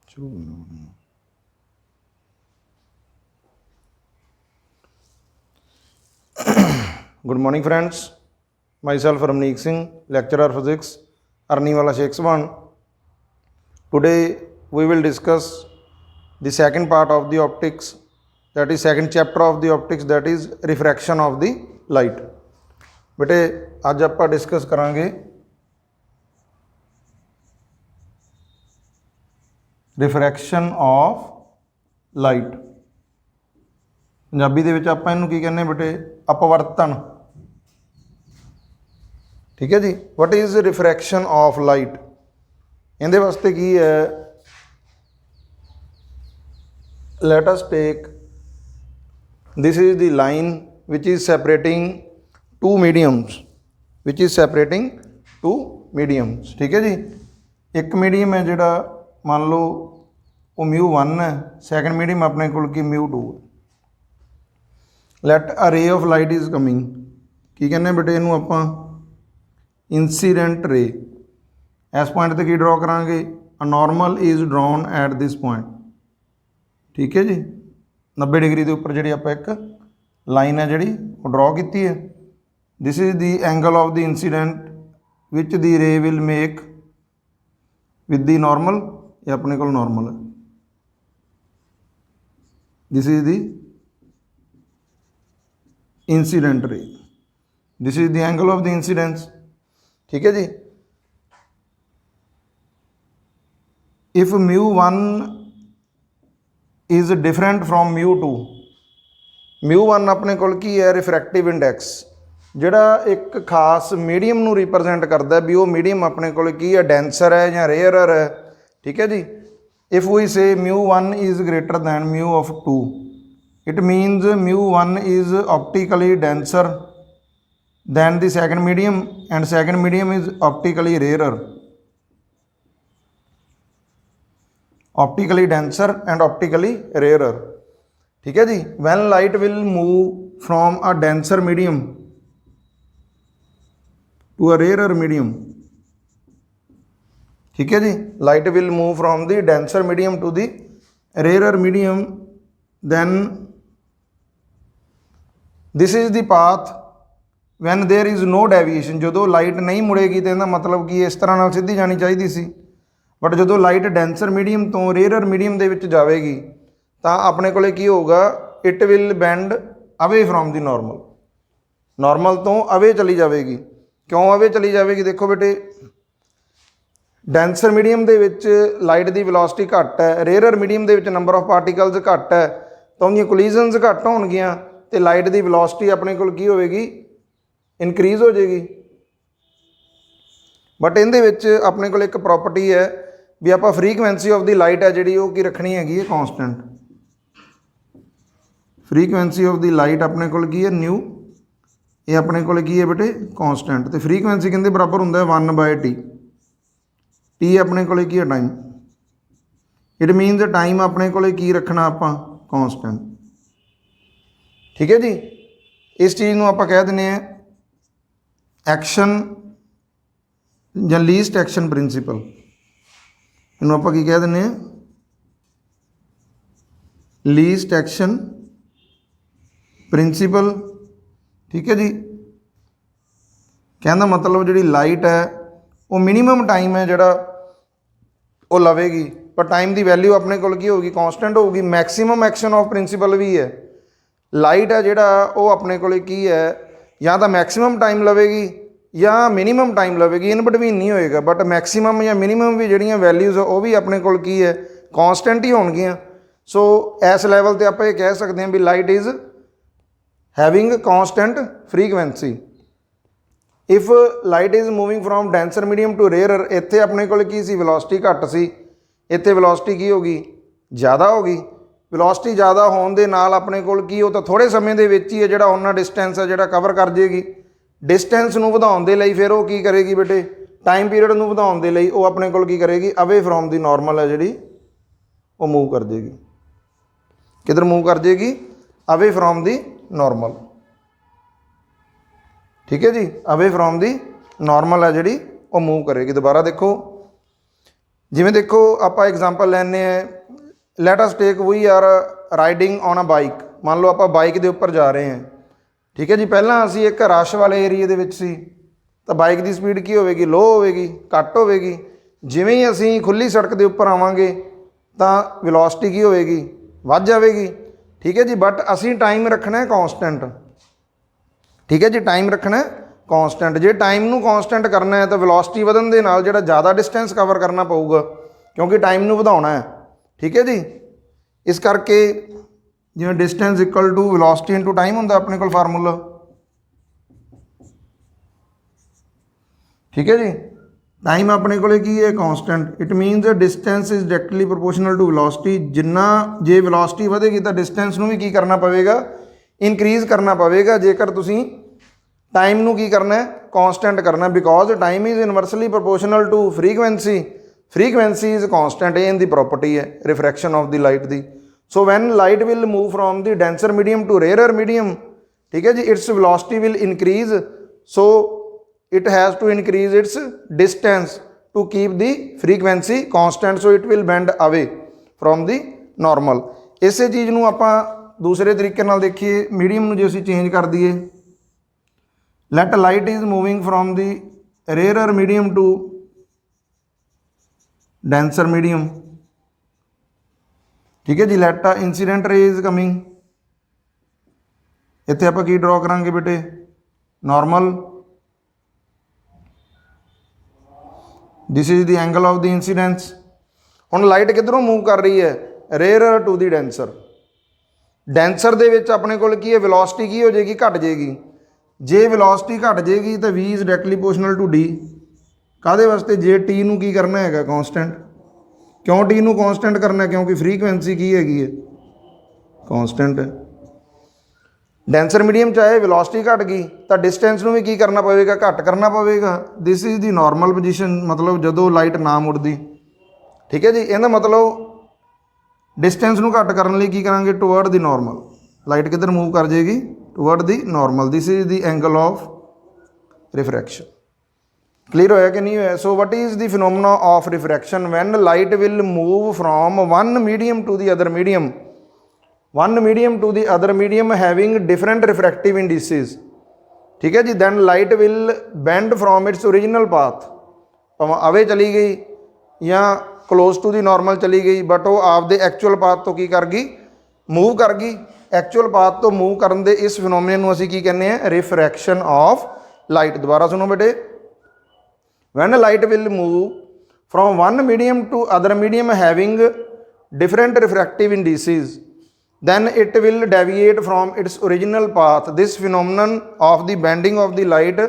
Good morning friends, myself Ramneek Singh, lecturer physics, Arniwala Sheikhswan. Today we will discuss the second part of the optics, that is second chapter of the optics, that is refraction of the light. बेटे आज आप discuss करांगे refraction of light. Punjabi दे विच आपां इहनूं की कहने बेटे अपवर्तन। ठीक है जी। What is refraction of light, इहदे वास्ते की है, let us take, this is the line which is separating two mediums, which is separating two mediums। ठीक है जी। एक मीडियम है जिहड़ा मान लो वो μ1 है, सैकेंड मीडियम अपने कोल की μ2। Light a ray of light is coming, की कहने बेटे इनू आपां इंसीडेंट रे। इस पॉइंट ते की ड्रॉ करांगे, a normal is drawn at this point. ठीक है जी। 90 डिग्री के उपर जी आप एक लाइन है जी वो ड्रॉ की है। This is the angle of the incident विच दी रे will make with the normal, ये अपने को नॉर्मल है। दिस इज़ दी इंसीडेंट रे, this is the angle of the incidence. ठीक है जी। इफ μ1 इज़ डिफरेंट फ्रॉम μ2, μ1 अपने को की है रिफ्रैक्टिव इंडैक्स, जिहड़ा एक खास मीडियम नूं रिप्रजेंट करता भी वो मीडियम अपने को की है डेंसर है या रेयरर है। ठीक है जी। If we say μ1 is greater than μ of 2, it means μ1 is optically denser than the second medium and second medium is optically rarer, optically denser and optically rarer. ठीक है जी। When light will move from a denser medium to a rarer medium. ठीक है जी। Light will move from the denser medium to the rarer medium, then this is the path when there is no deviation। जो light नहीं मुड़ेगी तो मतलब कि इस तरह नाल सीधी जानी चाहिए सी, बट जो लाइट डेंसर मीडियम तो रेयरर मीडियम दे विच जाएगी तो अपने को की होगा, it will band away from the normal, normal तो अवे चली जाएगी। क्यों अवे चली जाएगी? देखो बेटे, denser medium they which light की वेलोसिटी घट है, rarer medium they which number of particles घट है, तो उनकी कोलिजनस घट होणगियां तो लाइट की वेलोसिटी अपने को की होगी, इनक्रीज हो जाएगी। बट इहदे विच अपने को एक प्रॉपर्टी है भी आप फ्रीकुएंसी ऑफ द लाइट है जी वो की रखनी हैगी constant. Frequency of the light अपने को की है न्यू, ये अपने को की है बेटे कॉन्सटेंट। तो फ्रीकुएंसी कहते बराबर होंगे 1/t। टी अपने को की है टाइम, इट मीनस टाइम अपने को की रखना आप कॉन्सटेंट। ठीक है जी। इस चीज़ को आप कह दें एक्शन या लीस्ट एक्शन प्रिंसीपल, इनू आप की कह दें लीस्ट एक्शन प्रिंसीपल। ठीक है जी। कहना मतलब जी लाइट है वो मिनीमम टाइम है जोड़ा वो लवेगी, पर टाइम की वैल्यू अपने को की होगी कॉन्सटेंट होगी। मैक्सीमम एक्शन ऑफ प्रिंसीपल भी है, लाइट है जोड़ा वो अपने को की है या तो मैक्सीमम टाइम लवेगी या मिनीमम टाइम लवेगी, इन बिटवीन नहीं होएगा। बट मैक्सीमम या मिनीमम भी जोड़ियाँ वैल्यूज़ वो भी अपने को की है कॉन्सटेंट ही होणगियां। सो इस लैवल पर आप ये कह सकते हैं भी light is having constant frequency. If light is moving from denser medium to rarer, इत्थे अपने को की सी वेलोसिटी घट सी, इत्थे वेलोसिटी की होगी ज़्यादा होगी। वेलोसिटी ज़्यादा होने दे नाल अपने को की हो तो थोड़े समय दे विच ही है जिहड़ा उन्ना डिस्टेंस है जिहड़ा कवर कर जाएगी। डिस्टेंस नूं वधाउण दे लई फिर वो की करेगी बेटे, टाइम पीरियड नूं वधाउण दे लई वो अपने को की करेगी, अवे फ्रॉम दी नॉर्मल है जिहड़ी वो मूव कर जाएगी। किधर मूव कर जाएगी? Away from the normal. ठीक है जी। अवे फ्रॉम दी नॉर्मल है जी वो मूव करेगी। दोबारा देखो, ਜਿਵੇਂ ਦੇਖੋ ਆਪਾਂ ਐਗਜ਼ਾਮਪਲ ਲੈਂਦੇ ਆ, let us take we are riding on a bike. ਮੰਨ ਲਓ ਆਪਾਂ ਬਾਈਕ ਦੇ ਉੱਪਰ ਜਾ ਰਹੇ ਹਾਂ, ਠੀਕ ਹੈ ਜੀ। ਪਹਿਲਾਂ ਅਸੀਂ ਇੱਕ ਰਸ਼ ਵਾਲੇ ਏਰੀਏ ਦੇ ਵਿੱਚ ਸੀ, ਤਾਂ ਬਾਈਕ ਦੀ ਸਪੀਡ ਕੀ ਹੋਵੇਗੀ, ਲੋ ਹੋਵੇਗੀ, ਘੱਟ ਹੋਵੇਗੀ। ਜਿਵੇਂ ਹੀ ਅਸੀਂ ਖੁੱਲੀ ਸੜਕ ਦੇ ਉੱਪਰ ਆਵਾਂਗੇ ਤਾਂ ਵੈਲੋਸਿਟੀ ਕੀ ਹੋਵੇਗੀ, ਵੱਧ ਜਾਵੇਗੀ, ਠੀਕ ਹੈ ਜੀ। ਬਟ ਅਸੀਂ ਟਾਈਮ ਰੱਖਣਾ ਹੈ ਕੌਂਸਟੈਂਟ, ਠੀਕ ਹੈ ਜੀ, ਟਾਈਮ ਰੱਖਣਾ ਕੌਂਸਟੈਂਟ। ਜੇ ਟਾਈਮ ਨੂੰ ਕੌਂਸਟੈਂਟ ਕਰਨਾ ਹੈ ਤਾਂ ਵੈਲੋਸਿਟੀ ਵਧਣ ਦੇ ਨਾਲ ਜਿਹੜਾ ਜ਼ਿਆਦਾ ਡਿਸਟੈਂਸ ਕਵਰ ਕਰਨਾ ਪਊਗਾ, ਕਿਉਂਕਿ ਟਾਈਮ ਨੂੰ ਵਧਾਉਣਾ ਹੈ, ਠੀਕ ਹੈ ਜੀ। ਇਸ ਕਰਕੇ ਜਿਵੇਂ distance equal to velocity into time ਹੁੰਦਾ ਆਪਣੇ ਕੋਲ ਫਾਰਮੂਲਾ, ਠੀਕ ਹੈ ਜੀ। ਟਾਈਮ ਆਪਣੇ ਕੋਲੇ ਕੀ ਹੈ, constant. It means distance is directly proportional to velocity. ਜਿੰਨਾ ਜੇ ਵੈਲੋਸਿਟੀ ਵਧੇਗੀ ਤਾਂ ਡਿਸਟੈਂਸ ਨੂੰ ਵੀ ਕੀ ਕਰਨਾ ਪਵੇਗਾ, ਇਨਕਰੀਜ਼ ਕਰਨਾ ਪਵੇਗਾ। ਜੇਕਰ ਤੁਸੀਂ ਟਾਈਮ ਨੂੰ ਕੀ ਕਰਨਾ, ਕੌਂਸਟੈਂਟ ਕਰਨਾ, because time is inversely proportional to frequency. Frequency is constant, ਇਹ ਇਹਦੀ ਪ੍ਰੋਪਰਟੀ ਹੈ ਰਿਫਰੈਕਸ਼ਨ ਆਫ ਦੀ ਲਾਈਟ ਦੀ। So when light will move from the denser medium to rarer medium, ਠੀਕ ਹੈ ਜੀ, its velocity will increase. So it has to increase its distance to keep the frequency constant, so it will bend away from the normal। ਇਸੇ ਚੀਜ਼ ਨੂੰ ਆਪਾਂ ਦੂਸਰੇ ਤਰੀਕੇ ਨਾਲ ਦੇਖੀਏ, ਮੀਡੀਅਮ ਨੂੰ ਜੇ ਅਸੀਂ ਚੇਂਜ ਕਰ ਦਈਏ, let light is moving from the rarer medium to denser medium, ਠੀਕ ਹੈ ਜੀ। let a incident ray is coming, ਇੱਥੇ ਆਪਾਂ ਕੀ ਡਰਾ ਕਰਾਂਗੇ ਬੇਟੇ, normal. This is the angle of the incidents. ਹੁਣ ਲਾਈਟ ਕਿੱਧਰੋਂ ਮੂਵ ਕਰ ਰਹੀ ਹੈ, ਰੇਅਰਰ ਟੂ ਦੀ ਡੈਂਸਰ। ਡੈਂਸਰ ਦੇ ਵਿੱਚ ਆਪਣੇ ਕੋਲ ਕੀ ਹੈ, ਵੈਲੋਸਿਟੀ ਕੀ ਹੋ ਜਾਏਗੀ, ਘਟ ਜਾਏਗੀ। ਜੇ ਵੈਲੋਸਿਟੀ ਘਟ ਜਾਏਗੀ ਤਾਂ v is directly proportional to d। ਕਾਹਦੇ ਵਾਸਤੇ, ਜੇ t ਨੂੰ ਕੀ ਕਰਨਾ ਹੈਗਾ, ਕੌਂਸਟੈਂਟ। ਕਿਉਂ t ਨੂੰ ਕੌਂਸਟੈਂਟ ਕਰਨਾ, ਕਿਉਂਕਿ ਫਰੀਕੁਐਂਸੀ ਕੀ ਹੈਗੀ ਹੈ, ਕੌਂਸਟੈਂਟ ਹੈ। ਡੈਂਸਰ ਮੀਡੀਅਮ ਚਾਹੇ ਵੈਲੋਸਿਟੀ ਘਟ ਗਈ ਤਾਂ ਡਿਸਟੈਂਸ ਨੂੰ ਵੀ ਕੀ ਕਰਨਾ ਪਵੇਗਾ, ਘੱਟ ਕਰਨਾ ਪਵੇਗਾ। ਦਿਸ ਇਜ਼ ਦੀ ਨਾਰਮਲ ਪੋਜੀਸ਼ਨ, ਮਤਲਬ ਜਦੋਂ ਲਾਈਟ ਨਾ ਮੁੜਦੀ, ਠੀਕ ਹੈ ਜੀ। ਇਹਦਾ ਮਤਲਬ ਡਿਸਟੈਂਸ ਨੂੰ ਘੱਟ ਕਰਨ ਲਈ ਕੀ ਕਰਾਂਗੇ, ਟੁਵਰਡ ਦੀ ਨਾਰਮਲ। ਲਾਈਟ ਕਿੱਧਰ ਮੂਵ ਕਰ ਜਾਏਗੀ, toward the normal. This is the angle of refraction. Clear ਹੋਇਆ ਕਿ ਨਹੀਂ ਹੋਇਆ। So what is the phenomena of refraction, when light will move from one medium to the other medium, one medium to the other medium having different refractive indices, ठीक है जी। then light will bend from its original path, ਭਾਵੇਂ ਅਵੇ ਚਲੀ ਗਈ ਜਾਂ close to the normal ਚਲੀ ਗਈ, but ਉਹ ਆਪਦੇ ਐਕਚੁਅਲ ਪਾਥ ਤੋਂ ਕੀ ਕਰ ਗਈ, ਮੂਵ ਕਰ ਗਈ। ਐਕਚੁਅਲ ਪਾਥ ਤੋਂ ਮੂਵ ਕਰਨ ਦੇ ਇਸ ਫਿਨੋਮੀਨਨ ਨੂੰ ਅਸੀਂ ਕੀ ਕਹਿੰਦੇ ਆ, ਰਿਫਰੈਕਸ਼ਨ ਆਫ ਲਾਈਟ। ਦੁਬਾਰਾ ਸੁਣੋ ਬੇਟੇ, when light will move from one medium to other medium having different refractive indices, then it will deviate from its original path। this phenomenon of the bending of the light,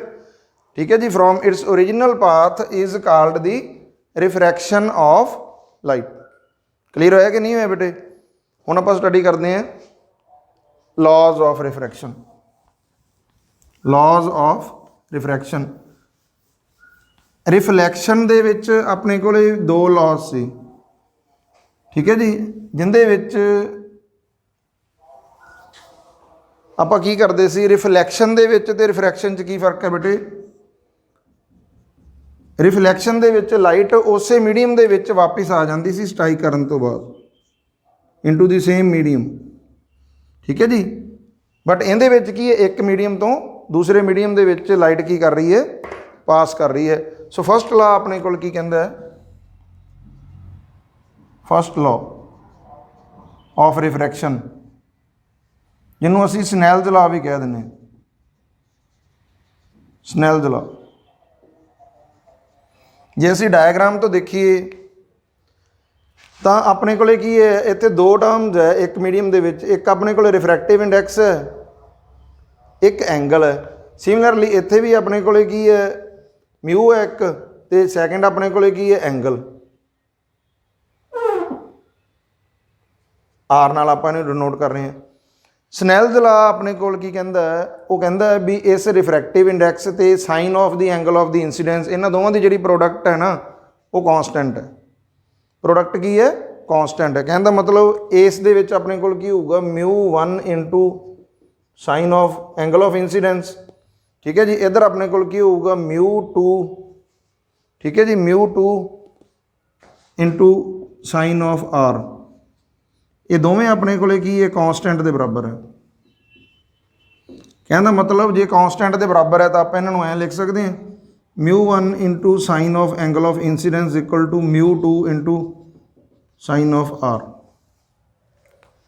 ठीक है जी, from its original path is called the refraction of light। clear होया कि नहीं होया बेटे। हुण आपां study करते हैं laws of refraction। laws of refraction, reflection ਦੇ ਵਿੱਚ ਆਪਣੇ ਕੋਲੇ ਦੋ laws ਸੀ, ठीक है जी, ਜਿੰਦੇ ਵਿੱਚ ਆਪਾਂ ਕੀ ਕਰਦੇ ਸੀ, ਰਿਫਲੈਕਸ਼ਨ ਦੇ ਵਿੱਚ ਤੇ ਰਿਫਰੈਕਸ਼ਨ 'ਚ ਕੀ ਫਰਕ ਹੈ ਬੇਟੇ। ਰਿਫਲੈਕਸ਼ਨ ਦੇ ਵਿੱਚ ਲਾਈਟ ਉਸੇ ਮੀਡੀਅਮ ਦੇ ਵਿੱਚ ਵਾਪਸ ਆ ਜਾਂਦੀ ਸੀ ਸਟ੍ਰਾਈਕ ਕਰਨ ਤੋਂ ਬਾਅਦ ਇਨਟੂ ਦੀ ਸੇਮ ਮੀਡੀਅਮ, ਠੀਕ ਹੈ ਜੀ। ਬਟ ਇਹਦੇ ਵਿੱਚ ਕੀ ਹੈ, ਇੱਕ ਮੀਡੀਅਮ ਤੋਂ ਦੂਸਰੇ ਮੀਡੀਅਮ ਦੇ ਵਿੱਚ ਲਾਈਟ ਕੀ ਕਰ ਰਹੀ ਹੈ, ਪਾਸ ਕਰ ਰਹੀ ਹੈ। ਸੋ ਫਸਟ ਲਾ ਆਪਣੇ ਕੋਲ ਕੀ ਕਹਿੰਦਾ ਹੈ, ਫਸਟ ਲਾ ਆਫ ਰਿਫਰੈਕਸ਼ਨ, ਜਿਹਨੂੰ ਅਸੀਂ ਸਨੈਲਜ਼ ਲਾ ਵੀ ਕਹਿ ਦਿੰਦੇ ਹਾਂ, ਸਨੈਲਜ਼ ਲਾ। ਜੇ ਅਸੀਂ ਡਾਇਗਰਾਮ ਤੋਂ ਦੇਖੀਏ ਤਾਂ ਆਪਣੇ ਕੋਲੇ ਕੀ ਹੈ, ਇੱਥੇ ਦੋ ਟਰਮਜ਼ ਹੈ ਇੱਕ ਮੀਡੀਅਮ ਦੇ ਵਿੱਚ, ਇੱਕ ਆਪਣੇ ਕੋਲੇ ਰਿਫਰੈਕਟਿਵ ਇੰਡੈਕਸ ਹੈ, ਇੱਕ ਐਂਗਲ ਹੈ। ਸਿਮਿਲਰਲੀ ਇੱਥੇ ਵੀ ਆਪਣੇ ਕੋਲੇ ਕੀ ਹੈ, ਮਿਊ ਹੈ ਇੱਕ, ਤੇ ਸੈਕਿੰਡ ਆਪਣੇ ਕੋਲੇ ਕੀ ਹੈ, ਐਂਗਲ। ਆਰ ਨਾਲ ਆਪਾਂ ਇਹਨੂੰ ਡਿਨੋਟ ਕਰ ਰਹੇ ਹਾਂ। ਸਨੈਲਜ਼ ਲਾ ਆਪਣੇ ਕੋਲ ਕੀ ਕਹਿੰਦਾ ਹੈ, ਉਹ ਕਹਿੰਦਾ ਵੀ ਇਸ ਰਿਫਰੈਕਟਿਵ ਇੰਡੈਕਸ ਤੇ sign of the angle of the incidents, ਇਹਨਾਂ ਦੋਵਾਂ ਦੀ ਜਿਹੜੀ ਪ੍ਰੋਡਕਟ ਹੈ ਨਾ ਉਹ ਕਾਂਸਟੈਂਟ ਹੈ। ਪ੍ਰੋਡਕਟ ਕੀ ਹੈ, ਕਾਂਸਟੈਂਟ ਹੈ। ਕਹਿਣ ਦਾ ਮਤਲਬ ਇਸ ਦੇ ਵਿੱਚ ਆਪਣੇ ਕੋਲ ਕੀ ਹੋਊਗਾ, μ1 into sine of angle of incidence, ਠੀਕ ਹੈ ਜੀ। ਇੱਧਰ ਆਪਣੇ ਕੋਲ ਕੀ ਹੋਊਗਾ, μ2, ਠੀਕ ਹੈ ਜੀ, μ2 इंटू साइन ऑफ आर, ये दोवें अपने को की है कॉन्सटेंट के बराबर है। कहना मतलब जे कॉन्सटेंट के बराबर है तो आप इन्हों ऐ लिख सकते हैं μ1 into sine of angle of incidence equal to μ2 into sine of R.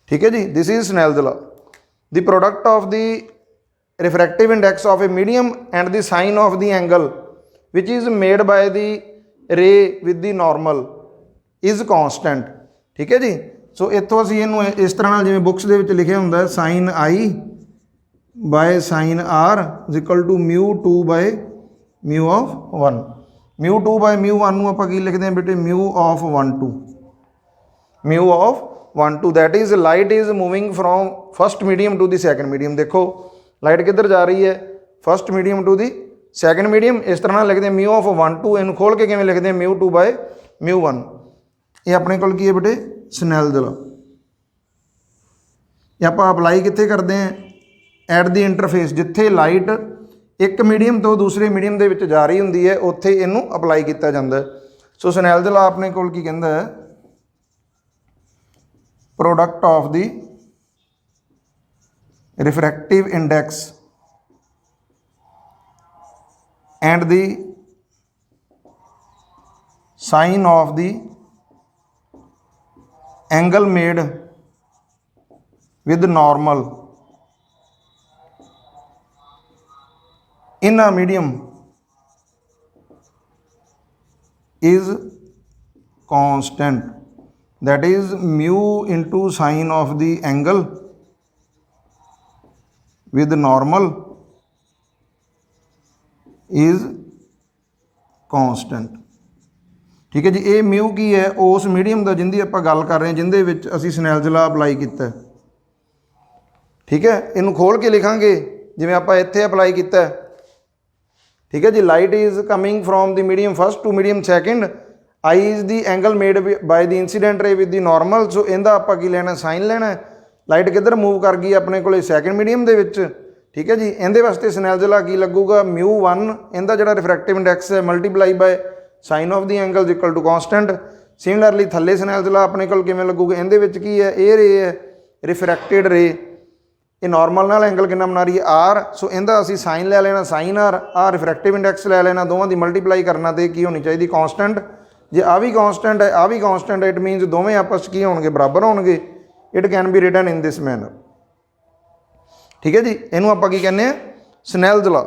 ठीक है जी, this is Snell's law. The product of the refractive index of a medium and the sine of the angle which is made by the ray with the normal is constant. ठीक है जी, सो इतों असीं इहनूं इस तरह नाल जिवें बुक्स दे विच लिखिया हुंदा है sine i by sine r is equal to μ2 by mu of 1। μ2 by μ1 नूं आपां की लिखदे हैं बेटे mu of 1 2, mu of 1 2 that is light is moving from first medium to the second medium. देखो लाइट किधर जा रही है, first medium to the second medium. इस तरह लिखते हैं म्यू ऑफ 1 2, इन्हूं खोल के किवें लिखते हैं μ2 बाय μ1। ये अपने कोल की है बेटे स्नेल्स लॉ। ये आप अप्लाई कित्थे करते हैं एट द इंटरफेस, जिथे लाइट एक मीडियम तो दूसरे मीडियम के विच जा रही होंदी है उत्थे इनू अप्लाई किया जाता है। सो स्नेल्स लॉ अपने कोल की कहंदा है product of the refractive index and the sine of the angle made with normal in a medium is constant, that is mu into sine of the angle with normal is constant। ठीक है जी, ये mu की है उस medium का जिंदी आप गल कर रहे हैं जिंदे विच असीं स्नेल्स लॉ अप्लाई किया। ठीक है, इनू खोल के लिखांगे जिवें आपां इत्थे अप्लाई किया। ठीक है जी, light is coming from the medium first to medium second, i is the angle made by the incident ray with the normal. सो इहदा आपां की लेना साइन लेना है, लाइट किधर मूव कर गई अपने को सैकेंड मीडियम दे विच। ठीक है जी, इहदे वास्ते स्नेल्स लॉ की लगूगा μ1 इहदा जिहड़ा रिफ्रैक्टिव इंडेक्स है multiply by sine of the angle equal to constant. Similarly थल्ले स्नेल्स लॉ अपने को किवें लगूगा, इहदे विच की है ए रे है रिफ्रैक्टिड रे, ये नॉर्मल नाल एंगल कितना बना रही है आर। सो इहदा असीं साइन लै लेना साइन आर रिफ्रैक्टिव इंडेक्स लै लेना, दोवां दी मल्टीप्लाई करना तो की होनी चाहिए कॉन्सटेंट। जे आ भी कॉन्सटेंट है आ भी कॉन्सटेंट है, इट मीनस दोवें आपस की होणगे बराबर होणगे। It can be written in this manner. ठीक है जी, इनू आपां की कहने Snell's law.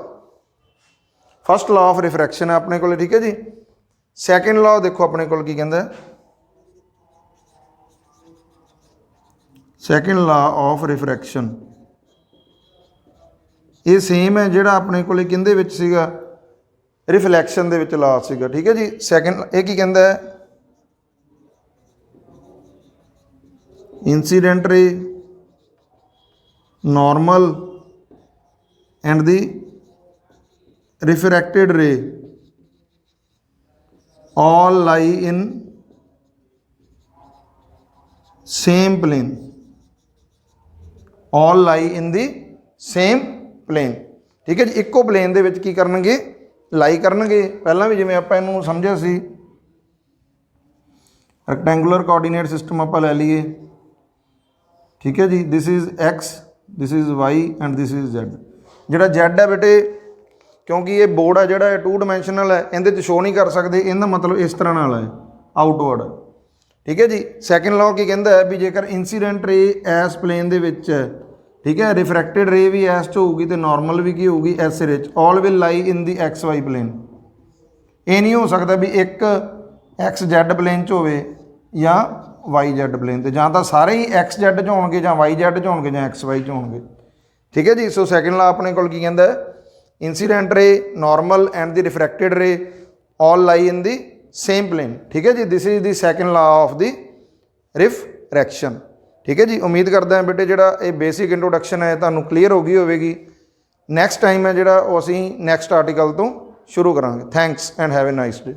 First law of refraction है अपने को। ठीक है जी, सैकेंड लॉ देखो अपने को की कहंदा है सैकेंड लॉ ऑफ रिफ्रैक्शन। ये सेम है जिहड़ा अपने को किहदे विच सीगा रिफ्लैक्शन दे विच लॉ सीगा। ठीक है जी, सैकेंड ये की कहंदा है incident ray normal and the refracted ray all lie in same plane, all lie in the same plane. ठीक है जी, इको प्लेन दे विच की करनगे लाई करनगे। पहला भी जिवें आपां इहनूं समझिया सी रैक्टेंगुलर कोऑर्डिनेट सिस्टम आपां लै लईए। ठीक है जी, this is x, this is y and this is z. जिहड़ा जैड है बेटे क्योंकि ये बोर्ड है जिहड़ा 2 डायमेंशनल है, इहदे च शो नहीं कर सकते, इहदा मतलब इस तरह नाल है आउटवर्ड। ठीक है जी, सैकेंड लॉ की कहंदा है भी जेकर इंसीडेंट रे एस प्लेन दे विच है, ठीक है, रिफ्रैक्टेड रे भी एस च होगी तो नॉर्मल भी की होगी एस रे च, all will lie in the X Y plane. ये नहीं हो सकता भी एक एक्स जैड प्लेन च होवे या वाई जैड प्लेन ते, जां तां सारे ही एक्स जैड च होणगे जां वाई जैड च होणगे जां एक्स वाई च होणगे। ठीक है जी, सो सैकेंड लॉ अपने कोल की कहंदा है incident ray normal and the refracted ray all lie in the same plane. ठीक है जी, this is the second law of the refraction. ठीक है जी, उम्मीद करदा है बेटे जिहड़ा ये बेसिक इंट्रोडक्शन है तुहानूं क्लीयर हो गई होवेगी। नैक्सट टाइम है जिहड़ा वो असीं नैक्सट आर्टिकल तो शुरू करांगे। Thanks and have a nice day.